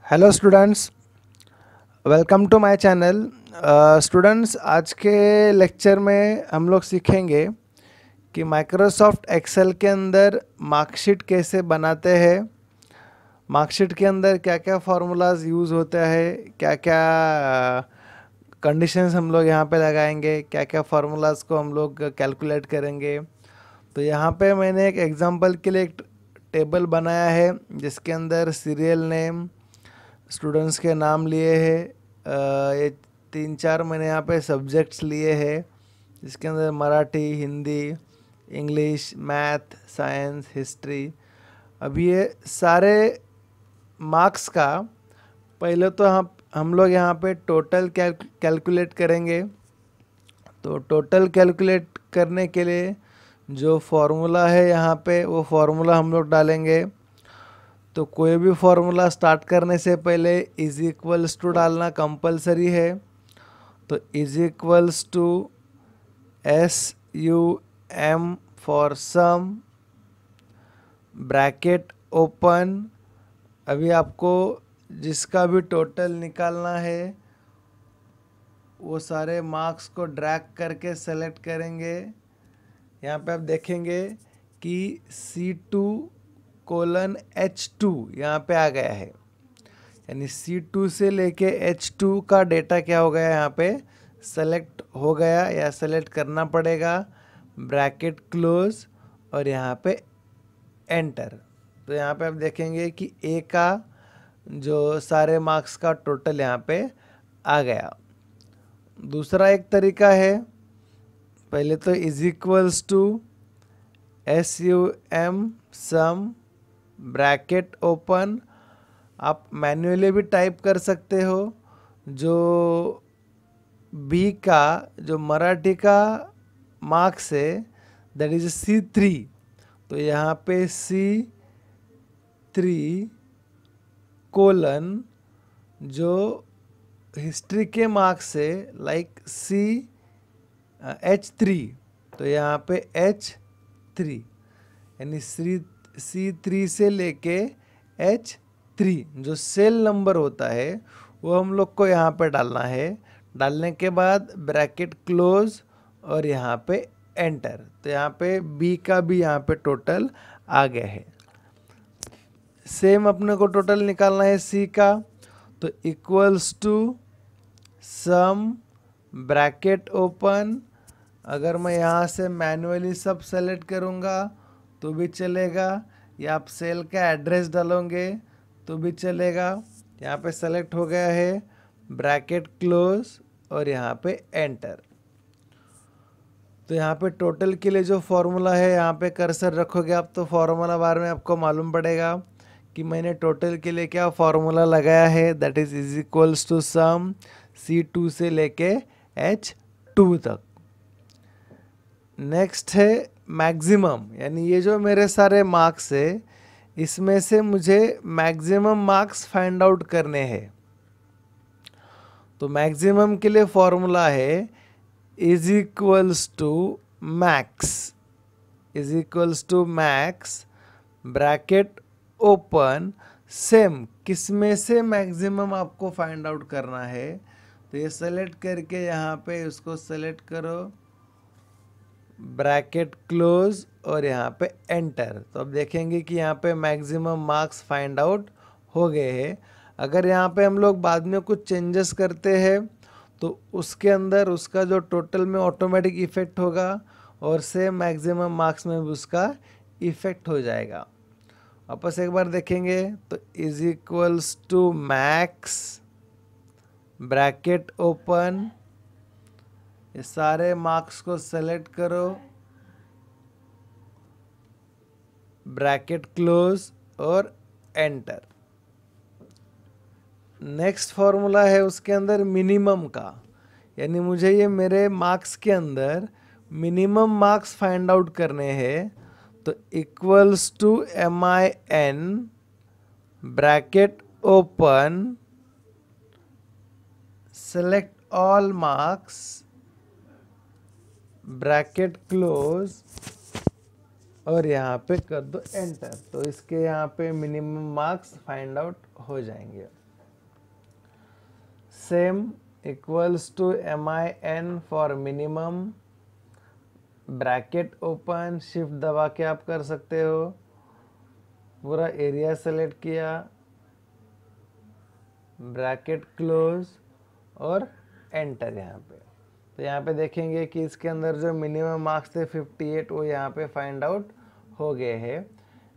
Hello students, welcome to my channel. Students, आज के lecture में हम लोग सीखेंगे कि माइक्रोसॉफ्ट एक्सेल के अंदर मार्कशीट कैसे बनाते हैं, मार्कशीट के अंदर क्या क्या फार्मूलाज यूज़ होता है, क्या क्या कंडीशंस हम लोग यहाँ पे लगाएंगे, क्या क्या फार्मूलाज को हम लोग कैलकुलेट करेंगे। तो यहाँ पे मैंने एक एग्जांपल के लिए एक टेबल बनाया है जिसके अंदर सीरियल नेम, स्टूडेंट्स के नाम लिए हैं। ये 3-4 मैंने यहाँ पे सब्जेक्ट्स लिए हैं जिसके अंदर Marathi, Hindi, English, math, science, history. अब ये सारे मार्क्स का पहले तो हम लोग यहाँ पे टोटल कैलकुलेट करेंगे। तो टोटल कैलकुलेट करने के लिए जो फॉर्मूला है यहाँ पे वो फॉर्मूला हम लोग डालेंगे। तो कोई भी फॉर्मूला स्टार्ट करने से पहले इज इक्वल्स टू डालना कंपलसरी है। तो is equals to SUM for sum, bracket open. अभी आपको जिसका भी टोटल निकालना है वो सारे मार्क्स को ड्रैग करके सेलेक्ट करेंगे। यहाँ पे आप देखेंगे कि C2:H2 यहाँ पे आ गया है, यानी C2 से लेके H2 का डेटा क्या हो गया, यहाँ पे सेलेक्ट हो गया या सेलेक्ट करना पड़ेगा। ब्रैकेट क्लोज और यहाँ पे एंटर। तो यहाँ पे आप देखेंगे कि A का जो सारे मार्क्स का टोटल यहाँ पे आ गया। दूसरा एक तरीका है, पहले तो is equals to SUM sum, bracket open. आप मैन्युअली भी टाइप कर सकते हो। जो बी का जो मराठी का मार्क्स है दैट इज C3, तो यहाँ पे C3 कोलन जो हिस्ट्री के मार्क्स है लाइक H3, तो यहाँ पे H3, यानी C3 से लेके H3 जो सेल नंबर होता है वो हम लोग को यहाँ पे डालना है। डालने के बाद ब्रैकेट क्लोज और यहाँ पे एंटर। तो यहाँ पे बी का भी यहाँ पे टोटल आ गया है। सेम अपने को टोटल निकालना है सी का, तो equals to sum, bracket open. अगर मैं यहाँ से मैन्युअली सब सेलेक्ट करूँगा तो भी चलेगा, या आप सेल का एड्रेस डालोगे तो भी चलेगा। यहाँ पे सेलेक्ट हो गया है, ब्रैकेट क्लोज और यहाँ पे एंटर। तो यहाँ पे टोटल के लिए जो फॉर्मूला है यहाँ पे कर्सर रखोगे आप तो फॉर्मूला बार में आपको मालूम पड़ेगा कि मैंने टोटल के लिए क्या फॉर्मूला लगाया है। That is equals to sum C2 से लेके H2 तक। नेक्स्ट है मैक्सिमम, यानी ये जो मेरे सारे मार्क्स है इसमें से मुझे मैक्सिमम मार्क्स फाइंड आउट करने हैं। तो मैक्सिमम के लिए फॉर्मूला है is equals to max, is equals to max, bracket open. Same किस में से मैक्सिमम आपको फाइंड आउट करना है, तो ये सेलेक्ट करके यहाँ पे उसको सेलेक्ट करो, ब्रैकेट क्लोज और यहाँ पे एंटर। तो अब देखेंगे कि यहाँ पे मैक्सिमम मार्क्स फाइंड आउट हो गए हैं। अगर यहाँ पे हम लोग बाद में कुछ चेंजेस करते हैं तो उसके अंदर उसका जो टोटल में ऑटोमेटिक इफेक्ट होगा और सेम मैक्सिमम मार्क्स में भी उसका इफेक्ट हो जाएगा। वापस एक बार देखेंगे तो is equals to max, bracket open, ये सारे मार्क्स को सेलेक्ट करो, ब्रैकेट क्लोज और एंटर। नेक्स्ट फॉर्मूला है उसके अंदर मिनिमम का, यानी मुझे ये मेरे मार्क्स के अंदर मिनिमम मार्क्स फाइंड आउट करने हैं। तो equals to MIN, bracket open, select all marks, bracket close और यहाँ पे कर दो एंटर। तो इसके यहाँ पे मिनिमम मार्क्स फाइंड आउट हो जाएंगे। Same equals to min for minimum, bracket open, shift दबा के आप कर सकते हो, पूरा एरिया सेलेक्ट किया, ब्रैकेट क्लोज और एंटर यहाँ पे। तो यहाँ पे देखेंगे कि इसके अंदर जो मिनिमम मार्क्स थे 58 वो यहाँ पे फाइंड आउट हो गए हैं।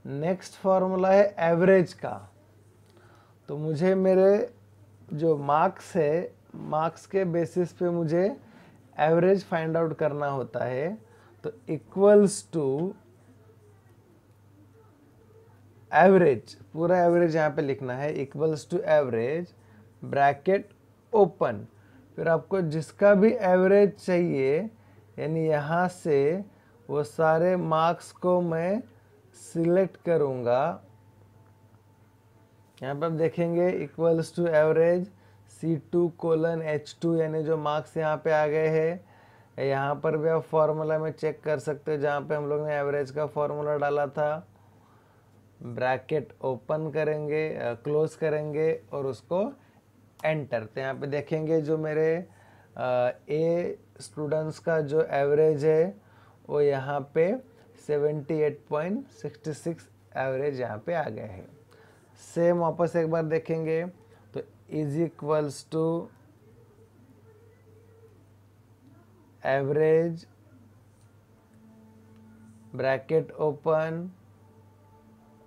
नेक्स्ट फॉर्मूला है एवरेज का। तो मुझे मेरे जो मार्क्स है, मार्क्स के बेसिस पे मुझे एवरेज फाइंड आउट करना होता है। तो इक्वल्स टू एवरेज, पूरा एवरेज यहाँ पे लिखना है, equals to average, bracket open, फिर आपको जिसका भी एवरेज चाहिए, यानी यहाँ से वो सारे मार्क्स को मैं सिलेक्ट करूँगा। यहाँ पर आप देखेंगे इक्वल्स टू एवरेज C2:H2, यानी जो मार्क्स यहाँ पे आ गए हैं। यहाँ पर भी आप फॉर्मूला में चेक कर सकते हो जहाँ पे हम लोग ने एवरेज का फॉर्मूला डाला था। ब्रैकेट ओपन करेंगे, क्लोज करेंगे और उसको एंटर। तो यहाँ पे देखेंगे जो मेरे ए स्टूडेंट्स का जो एवरेज है वो यहाँ पे 78.66 एवरेज यहाँ पे आ गए हैं। सेम वापस एक बार देखेंगे तो is equals to average, bracket open,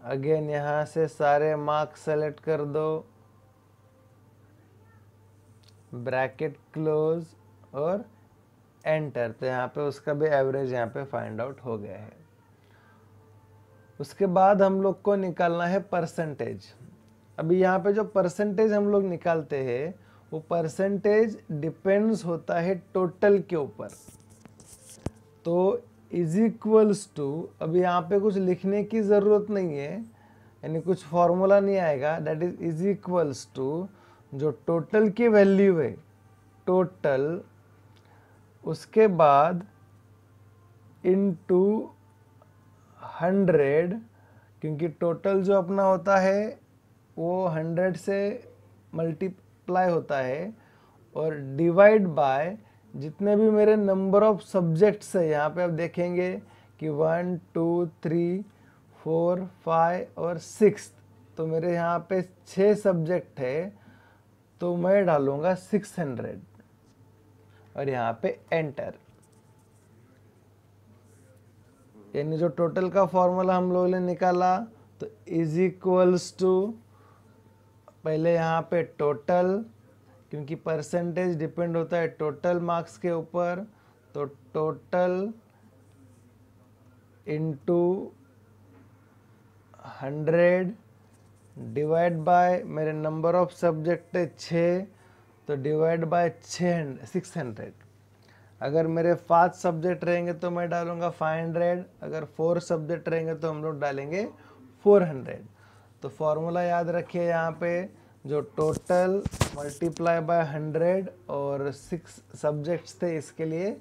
again यहाँ से सारे मार्क्स सेलेक्ट कर दो, ब्रैकेट क्लोज और एंटर। तो यहाँ पे उसका भी एवरेज यहाँ पे फाइंड आउट हो गया है। उसके बाद हम लोग को निकालना है परसेंटेज। अभी यहाँ पे जो परसेंटेज हम लोग निकालते हैं वो परसेंटेज डिपेंड्स होता है टोटल के ऊपर। तो इज इक्वल्स टू, अभी यहाँ पे कुछ लिखने की ज़रूरत नहीं है, यानी कुछ फॉर्मूला नहीं आएगा। दैट इज इक्वल्स टू जो टोटल की वैल्यू है, टोटल, उसके बाद इनटू 100, क्योंकि टोटल जो अपना होता है वो 100 से मल्टीप्लाई होता है, और डिवाइड बाय जितने भी मेरे नंबर ऑफ सब्जेक्ट्स है। यहाँ पे आप देखेंगे कि 1 2 3 4 5 और 6, तो मेरे यहाँ पे 6 सब्जेक्ट है, तो मैं डालूँगा 600 और यहाँ पे एंटर। यानी जो टोटल का फॉर्मूला हम लोगों ने निकाला, तो इज इक्वल्स टू, पहले यहाँ पे टोटल, क्योंकि परसेंटेज डिपेंड होता है टोटल मार्क्स के ऊपर, तो टोटल इनटू 100 डिवाइड बाय मेरे नंबर ऑफ सब्जेक्ट है 6, तो डिवाइड बाय 600। अगर मेरे 5 सब्जेक्ट रहेंगे तो मैं डालूंगा 500, अगर 4 सब्जेक्ट रहेंगे तो हम लोग डालेंगे 400। तो फॉर्मूला याद रखिए, यहाँ पे जो टोटल मल्टीप्लाई बाय 100 और 6 सब्जेक्ट्स थे इसके लिए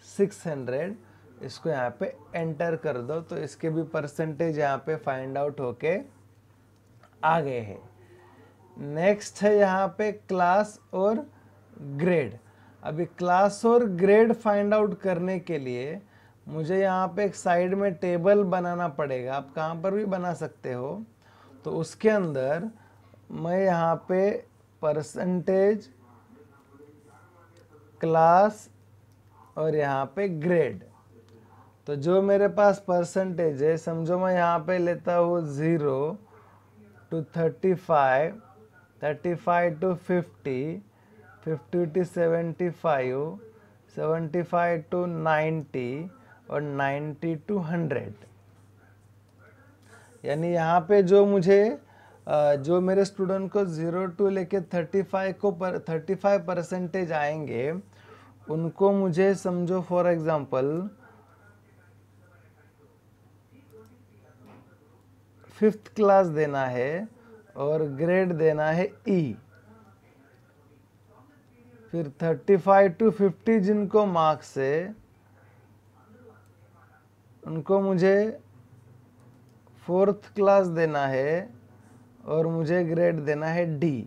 600, इसको यहाँ पे एंटर कर दो, तो इसके भी परसेंटेज यहाँ पे फाइंड आउट होके आ गए हैं। नेक्स्ट है यहाँ पे क्लास और ग्रेड। अभी क्लास और ग्रेड फाइंड आउट करने के लिए मुझे यहाँ पे एक साइड में टेबल बनाना पड़ेगा, आप कहाँ पर भी बना सकते हो। तो उसके अंदर मैं यहाँ पे परसेंटेज, क्लास और यहाँ पे ग्रेड, तो जो मेरे पास परसेंटेज है, समझो मैं यहाँ पे लेता हूँ 0 to 35, 35 to 50, 50 to 75, 75 to 90 और 90 to 100। यानी यहाँ पे जो मुझे जो मेरे स्टूडेंट को 0 टू लेके 35 को 35 परसेंटेज आएंगे, उनको मुझे समझो फॉर एग्जांपल 5th क्लास देना है और ग्रेड देना है E। फिर 35 to 50 जिनको मार्क्स है उनको मुझे 4th क्लास देना है और मुझे ग्रेड देना है D।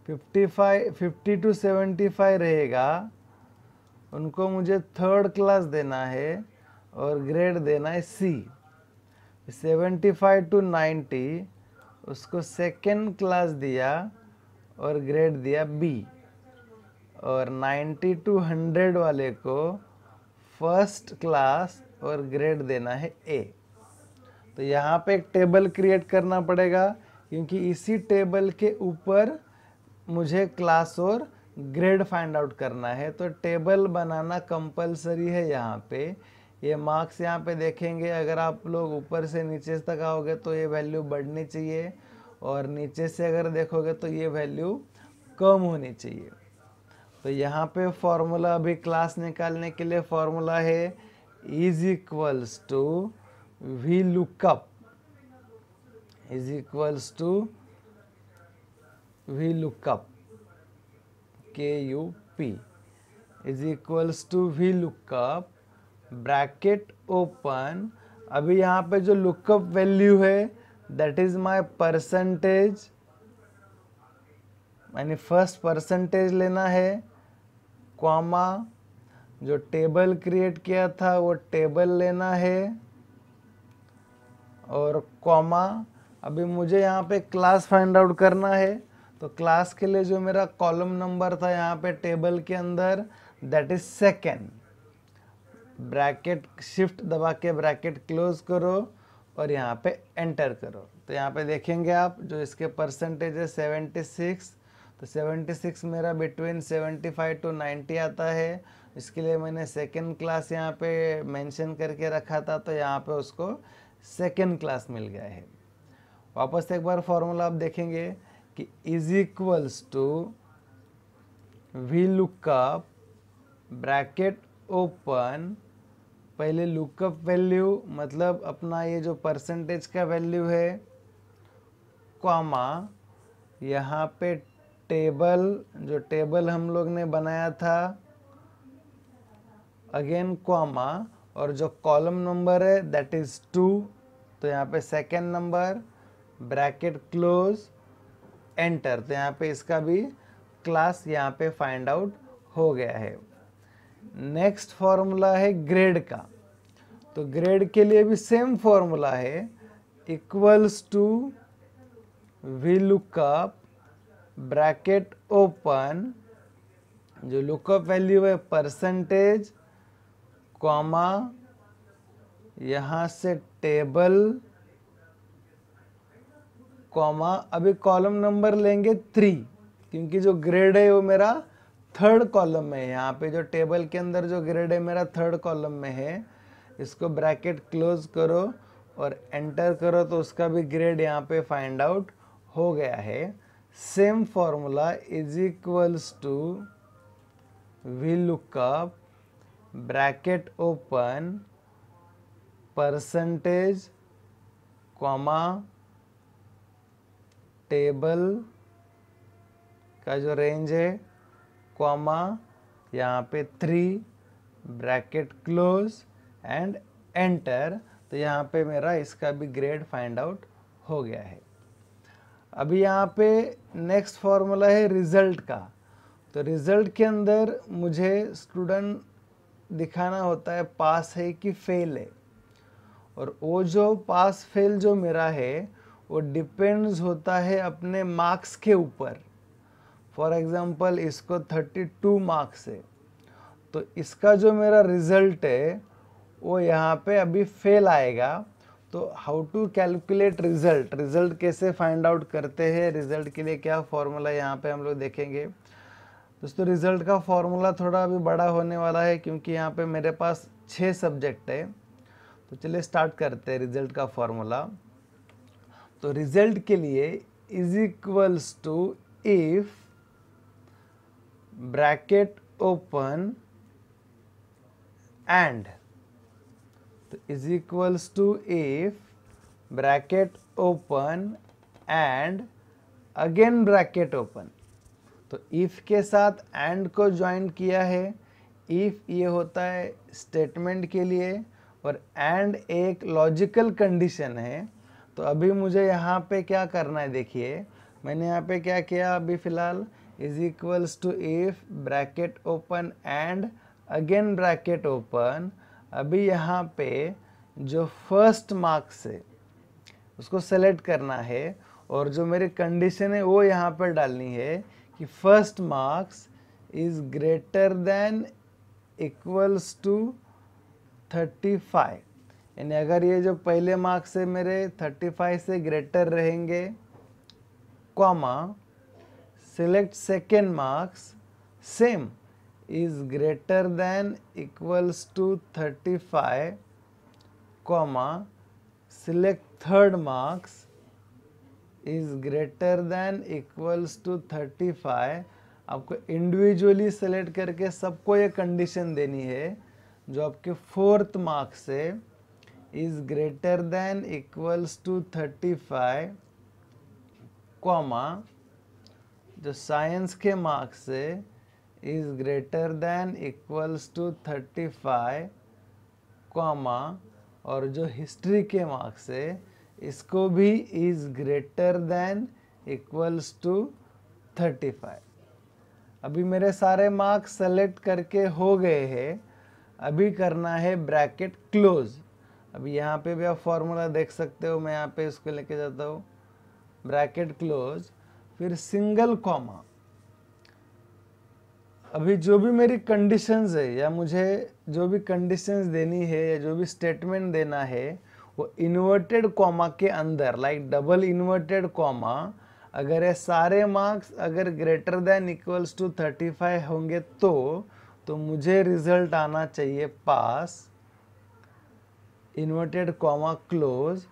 50 to 75 रहेगा, उनको मुझे थर्ड क्लास देना है और ग्रेड देना है सी। 75 to 90 उसको सेकेंड क्लास दिया और ग्रेड दिया बी, और 90 to 100 वाले को फर्स्ट क्लास और ग्रेड देना है ए। तो यहाँ पे एक टेबल क्रिएट करना पड़ेगा, क्योंकि इसी टेबल के ऊपर मुझे क्लास और ग्रेड फाइंड आउट करना है। तो टेबल बनाना कंपलसरी है यहाँ पे। ये मार्क्स यहाँ पे देखेंगे, अगर आप लोग ऊपर से नीचे तक आओगे तो ये वैल्यू बढ़नी चाहिए, और नीचे से अगर देखोगे तो ये वैल्यू कम होनी चाहिए। तो यहाँ पे फॉर्मूला, अभी क्लास निकालने के लिए फॉर्मूला है is equals to V lookup, is equals to V lookup KUP is equals to V lookup bracket open. अभी यहाँ पे जो लुकअप वैल्यू है दैट इज माय परसेंटेज, यानी फर्स्ट परसेंटेज लेना है, कॉमा जो टेबल क्रिएट किया था वो टेबल लेना है, और कॉमा अभी मुझे यहाँ पे क्लास फाइंड आउट करना है। तो क्लास के लिए जो मेरा कॉलम नंबर था यहाँ पे टेबल के अंदर that is second, bracket shift दबा के ब्रैकेट क्लोज करो और यहाँ पे एंटर करो। तो यहाँ पे देखेंगे आप जो इसके परसेंटेज है 76, तो 76 मेरा बिटवीन 75 to 90 आता है। इसके लिए मैंने सेकेंड क्लास यहाँ पे मेंशन करके रखा था, तो यहाँ पे उसको सेकेंड क्लास मिल गया है। वापस एक बार फॉर्मूला आप देखेंगे कि is equals to V lookup bracket open, पहले लुकअप वैल्यू मतलब अपना ये जो परसेंटेज का वैल्यू है, कॉमा यहाँ पे टेबल, जो टेबल हम लोग ने बनाया था, अगेन कॉमा, और जो कॉलम नंबर है दैट इज 2, तो यहाँ पे second number, bracket close, enter. तो यहाँ पे इसका भी क्लास यहाँ पे फाइंड आउट हो गया है। नेक्स्ट फॉर्मूला है ग्रेड का। तो ग्रेड के लिए भी सेम फॉर्मूला है, equals to V lookup bracket open, जो लुकअप वैल्यू है परसेंटेज, कॉमा यहाँ से टेबल, कॉमा अभी कॉलम नंबर लेंगे 3, क्योंकि जो ग्रेड है वो मेरा थर्ड कॉलम में है। यहाँ पे जो टेबल के अंदर जो ग्रेड है मेरा थर्ड कॉलम में है। इसको ब्रैकेट क्लोज करो और एंटर करो, तो उसका भी ग्रेड यहाँ पे फाइंड आउट हो गया है। Same formula is equals to V lookup bracket open percentage, comma table का जो रेंज है, कॉमा यहाँ पे 3, ब्रैकेट क्लोज एंड एंटर। तो यहाँ पे मेरा इसका भी ग्रेड फाइंड आउट हो गया है। अभी यहाँ पे नेक्स्ट फॉर्मूला है रिजल्ट का। तो रिजल्ट के अंदर मुझे स्टूडेंट दिखाना होता है पास है कि फेल है, और वो जो पास फेल जो मेरा है वो डिपेंड्स होता है अपने मार्क्स के ऊपर। फॉर एग्जांपल इसको 32 मार्क्स है, तो इसका जो मेरा रिजल्ट है वो यहाँ पे अभी फेल आएगा। तो how to calculate result, result कैसे फाइंड आउट करते हैं, रिजल्ट के लिए क्या फॉर्मूला यहाँ पे हम लोग देखेंगे। दोस्तों रिजल्ट का फॉर्मूला थोड़ा अभी बड़ा होने वाला है, क्योंकि यहाँ पे मेरे पास 6 सब्जेक्ट है। तो चलिए स्टार्ट करते हैं रिजल्ट का फॉर्मूला। तो रिजल्ट के लिए is equals to if bracket open and, तो is equals to if bracket open and again bracket open. तो इफ के साथ एंड को ज्वाइन किया है। इफ ये होता है स्टेटमेंट के लिए और एंड एक लॉजिकल कंडीशन है। तो अभी मुझे यहाँ पे क्या करना है, देखिए मैंने यहाँ पे क्या किया अभी फ़िलहाल, is equals to if bracket open and again bracket open. अभी यहाँ पे जो फर्स्ट मार्क्स है उसको सेलेक्ट करना है और जो मेरी कंडीशन है वो यहाँ पर डालनी है कि first marks is greater than equals to 35। यानी अगर ये जो पहले मार्क्स है मेरे 35 से ग्रेटर रहेंगे, comma select second marks same is greater than equals to 35, comma select third marks is greater than equals to 35। आपको इंडिविजुअली सेलेक्ट करके सबको ये कंडीशन देनी है। जो आपके फोर्थ मार्क्स है is greater than equals to 35, comma जो साइंस के मार्क्स है is greater than equals to 35, comma और जो हिस्ट्री के मार्क्स है इसको भी is greater than equals to 35। अभी मेरे सारे मार्क्स सेलेक्ट करके हो गए हैं। अभी करना है ब्रैकेट क्लोज। अभी यहाँ पे भी आप फॉर्मूला देख सकते हो, मैं यहाँ पे इसको लेके जाता हूँ, ब्रैकेट क्लोज, फिर सिंगल कॉमा। अभी जो भी मेरी कंडीशंस है या मुझे जो भी कंडीशंस देनी है या जो भी स्टेटमेंट देना है वो इन्वर्टेड कॉमा के अंदर, लाइक डबल इन्वर्टेड कॉमा, अगर ये सारे मार्क्स अगर ग्रेटर देन इक्वल्स टू 35 होंगे तो मुझे रिजल्ट आना चाहिए pass, inverted comma close,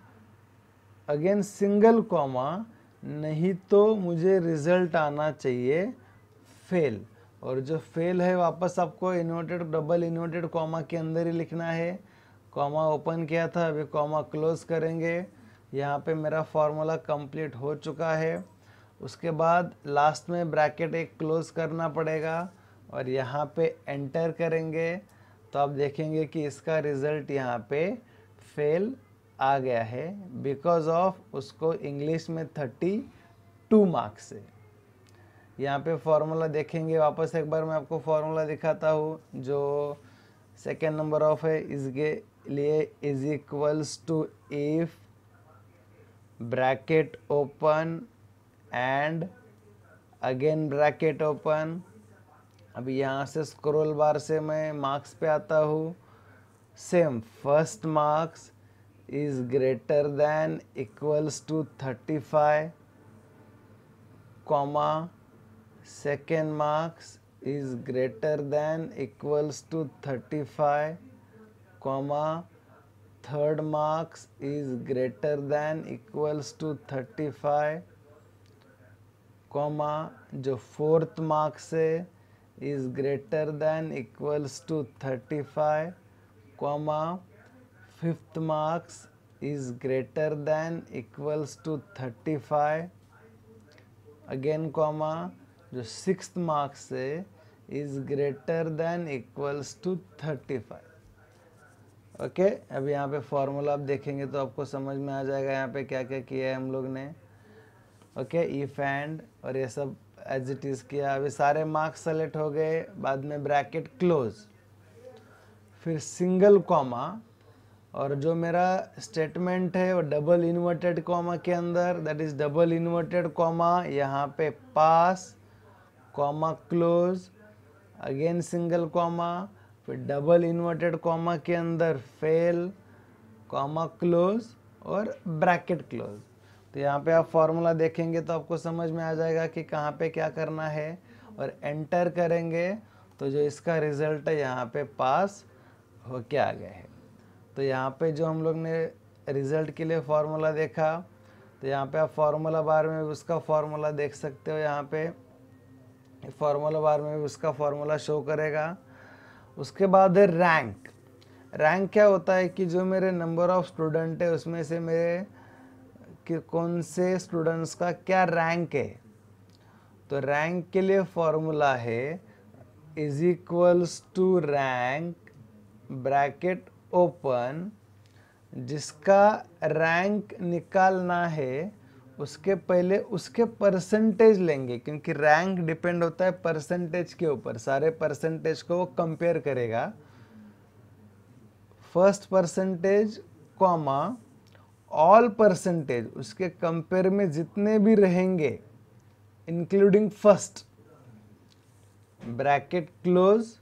again single comma, नहीं तो मुझे रिजल्ट आना चाहिए फेल। और जो फेल है वापस आपको इन्वर्टेड डबल इन्वर्टेड कॉमा के अंदर ही लिखना है। कॉमा ओपन किया था, अभी कॉमा क्लोज करेंगे। यहाँ पे मेरा फॉर्मूला कंप्लीट हो चुका है। उसके बाद लास्ट में ब्रैकेट एक क्लोज करना पड़ेगा और यहाँ पे एंटर करेंगे तो आप देखेंगे कि इसका रिज़ल्ट यहाँ पे फेल आ गया है बिकॉज ऑफ उसको इंग्लिश में 32 मार्क्स है। यहाँ पे फॉर्मूला देखेंगे, वापस एक बार मैं आपको फॉर्मूला दिखाता हूँ। जो सेकेंड नंबर ऑफ है इसके लिए is equals to if bracket open and again bracket open. अभी यहाँ से स्क्रॉल बार से मैं मार्क्स पे आता हूँ। Same first marks is greater than equals to 35, comma second marks is greater than equals to 35, comma third marks is greater than equals to 35, comma जो fourth marks है is greater than equals to 35, comma fifth marks is greater than equals to 35, again comma जो sixth marks है is greater than equals to 35। Okay, अब यहाँ पे formula आप देखेंगे तो आपको समझ में आ जाएगा यहाँ पे क्या क्या किया है हम लोग ने। ओके, इफ एंड और ये सब एज इट इज़ किया। अभी सारे मार्क्स सेलेक्ट हो गए, बाद में ब्रैकेट क्लोज, फिर सिंगल कॉमा और जो मेरा स्टेटमेंट है वो डबल इन्वर्टेड कॉमा के अंदर, that is double inverted comma, यहाँ पे pass, comma close, again single comma, फिर डबल इन्वर्टेड कॉमा के अंदर फेल, कॉमा क्लोज और ब्रैकेट क्लोज। तो यहाँ पे आप फॉर्मूला देखेंगे तो आपको समझ में आ जाएगा कि कहाँ पे क्या करना है और एंटर करेंगे तो जो इसका रिजल्ट है यहाँ पे पास हो के आ गए है। तो यहाँ पे जो हम लोग ने रिजल्ट के लिए फॉर्मूला देखा, तो यहाँ पे आप फॉर्मूला बार में उसका फॉर्मूला देख सकते हो। यहाँ पे फॉर्मूला बार में उसका फॉर्मूला शो करेगा। उसके बाद है रैंक। रैंक क्या होता है कि जो मेरे नंबर ऑफ स्टूडेंट है उसमें से मेरे कि कौन से स्टूडेंट्स का क्या रैंक है। तो रैंक के लिए फॉर्मूला है is equals to rank bracket open, जिसका रैंक निकालना है उसके पहले उसके परसेंटेज लेंगे, क्योंकि रैंक डिपेंड होता है परसेंटेज के ऊपर। सारे परसेंटेज को वो कंपेयर करेगा। First percentage comma all percentage, उसके कंपेयर में जितने भी रहेंगे इंक्लूडिंग फर्स्ट, ब्रैकेट क्लोज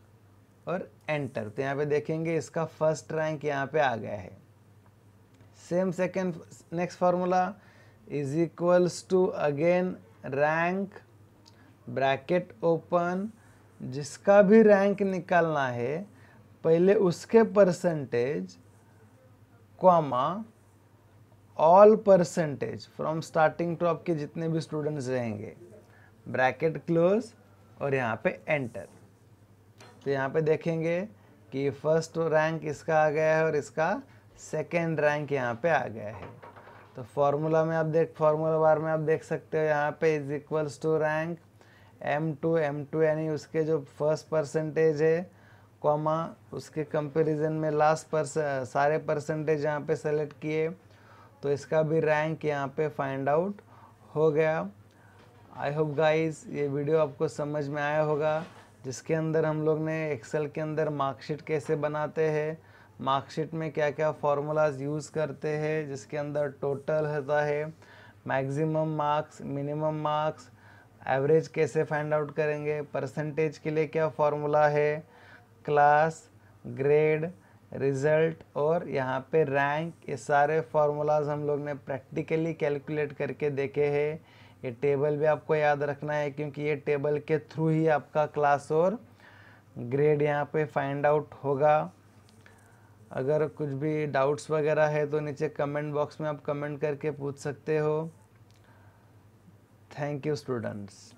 और एंटर। तो यहाँ पे देखेंगे इसका फर्स्ट रैंक यहाँ पे आ गया है। Same second next formula is equals to again rank bracket open, जिसका भी रैंक निकालना है पहले उसके percentage comma all percentage from starting to आपके जितने भी स्टूडेंट्स रहेंगे, ब्रैकेट क्लोज और यहाँ पे एंटर। तो यहाँ पे देखेंगे कि फर्स्ट रैंक इसका आ गया है और इसका सेकेंड रैंक यहाँ पे आ गया है। तो फॉर्मूला में आप फॉर्मूला बार में आप देख सकते हो यहाँ पे is equals to rank M2 यानी उसके जो फर्स्ट परसेंटेज है कॉमा उसके कंपैरिजन में लास्ट सारे परसेंटेज यहाँ पे सेलेक्ट किए, तो इसका भी रैंक यहाँ पे फाइंड आउट हो गया। आई होप गाइस ये वीडियो आपको समझ में आया होगा, जिसके अंदर हम लोग ने एक्सेल के अंदर मार्कशीट कैसे बनाते हैं, मार्कशीट में क्या क्या फार्मूलाज यूज़ करते हैं, जिसके अंदर टोटल होता है, maximum marks, minimum marks, average कैसे फाइंड आउट करेंगे, परसेंटेज के लिए क्या फार्मूला है, क्लास, ग्रेड, रिजल्ट और यहाँ पे रैंक, ये सारे फार्मूलाज हम लोग ने प्रैक्टिकली कैलकुलेट करके देखे हैं। ये टेबल भी आपको याद रखना है, क्योंकि ये टेबल के थ्रू ही आपका क्लास और ग्रेड यहाँ पे फाइंड आउट होगा। अगर कुछ भी डाउट्स वगैरह है तो नीचे कमेंट बॉक्स में आप कमेंट करके पूछ सकते हो। Thank you students.